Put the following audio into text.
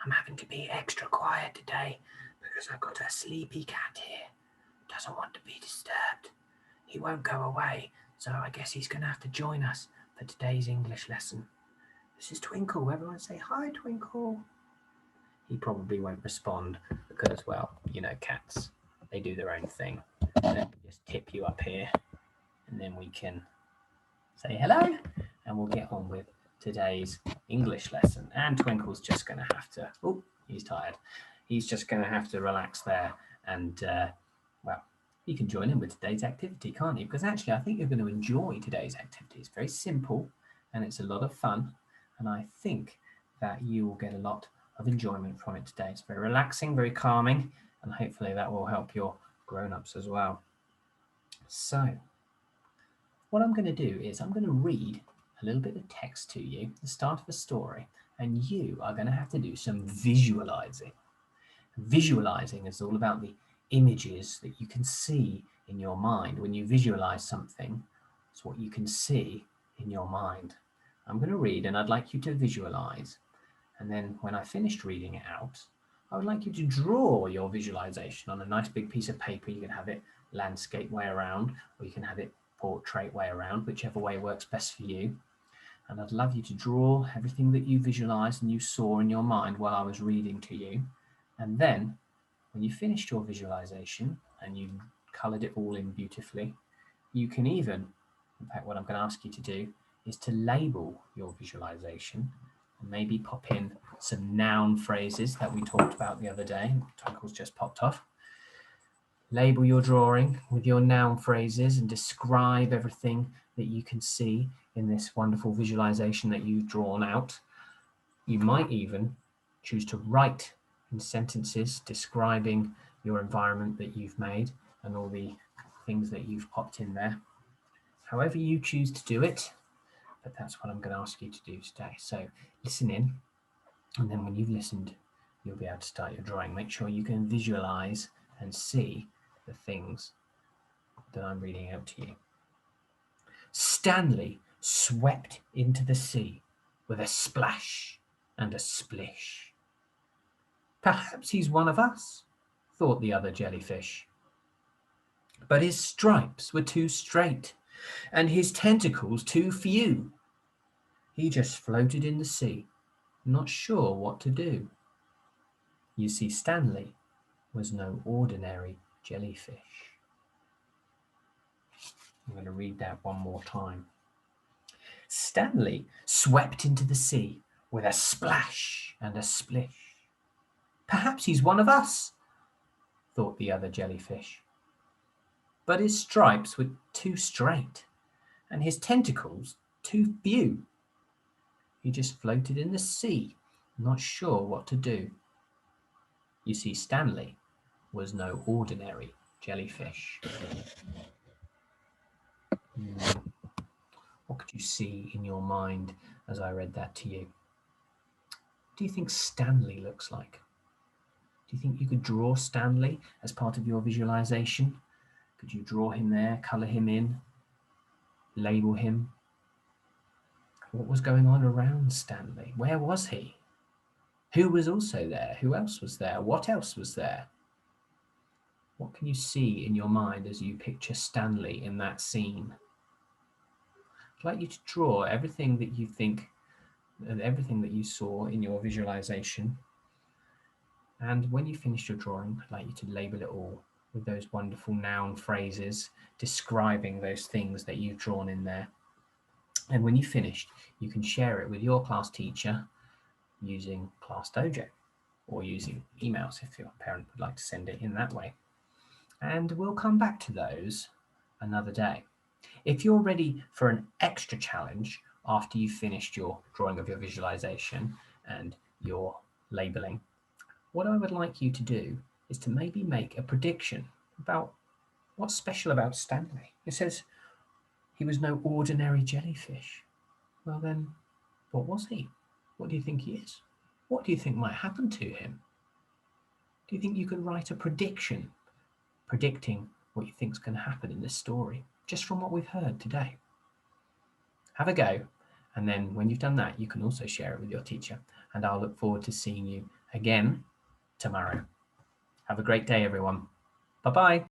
I'm having to be extra quiet today because I've got a sleepy cat here. Doesn't want to be disturbed. He won't go away, so I guess he's going to have to join us for today's English lesson. This is Twinkle. Everyone say hi, Twinkle. He probably won't respond because, well, you know, cats, they do their own thing. Let me just tip you up here and then we can say hello and we'll get on with today's English lesson. And Twinkle's just going to have to, oh, he's tired. He's just going to have to relax there and, well, you can join in with today's activity, can't you? Because actually, I think you're going to enjoy today's activity. It's very simple and it's a lot of fun. And I think that you will get a lot of enjoyment from it today. It's very relaxing, very calming, and hopefully that will help your grown-ups as well. So, what I'm going to do is I'm going to read a little bit of text to you, the start of a story, and you are going to have to do some visualizing. Visualizing is all about the images that you can see in your mind. When you visualize something, it's what you can see in your mind. I'm going to read and I'd like you to visualize. And then when I finished reading it out, I would like you to draw your visualization on a nice big piece of paper. You can have it landscape way around, or you can have it portrait way around, whichever way works best for you. And I'd love you to draw everything that you visualized and you saw in your mind while I was reading to you. And then when you finished your visualization and you colored it all in beautifully, you can even, in fact, what I'm going to ask you to do is to label your visualization and maybe pop in some noun phrases that we talked about the other day. Twinkle's just popped off. Label your drawing with your noun phrases and describe everything that you can see in this wonderful visualization that you've drawn out. You might even choose to write in sentences describing your environment that you've made and all the things that you've popped in there. However you choose to do it, but that's what I'm going to ask you to do today. So listen in, and then when you've listened, you'll be able to start your drawing. Make sure you can visualize and see the things that I'm reading out to you. Stanley swept into the sea with a splash and a splish. Perhaps he's one of us, thought the other jellyfish. But his stripes were too straight, and his tentacles too few. He just floated in the sea, not sure what to do. You see, Stanley was no ordinary jellyfish. I'm going to read that one more time. Stanley swept into the sea with a splash and a splish. Perhaps he's one of us, thought the other jellyfish. But his stripes were too straight, and his tentacles too few. He just floated in the sea, not sure what to do. You see, Stanley was no ordinary jellyfish. What could you see in your mind as I read that to you? What do you think Stanley looks like? Do you think you could draw Stanley as part of your visualization? Could you draw him there, color him in, label him? What was going on around Stanley? Where was he? Who was also there? Who else was there? What else was there? What can you see in your mind as you picture Stanley in that scene? I'd like you to draw everything that you think and everything that you saw in your visualization. And when you finish your drawing, I'd like you to label it all with those wonderful noun phrases describing those things that you've drawn in there. And when you've finished, you can share it with your class teacher using Class Dojo or using emails if your parent would like to send it in that way. And we'll come back to those another day. If you're ready for an extra challenge after you've finished your drawing of your visualization and your labeling, what I would like you to do is to maybe make a prediction about what's special about Stanley. It says he was no ordinary jellyfish. Well then, what was he? What do you think he is? What do you think might happen to him? Do you think you could write a prediction, predicting what you think is going to happen in this story, just from what we've heard today? Have a go, And then when you've done that, you can also share it with your teacher. And I'll look forward to seeing you again tomorrow. Have a great day, everyone. Bye-bye.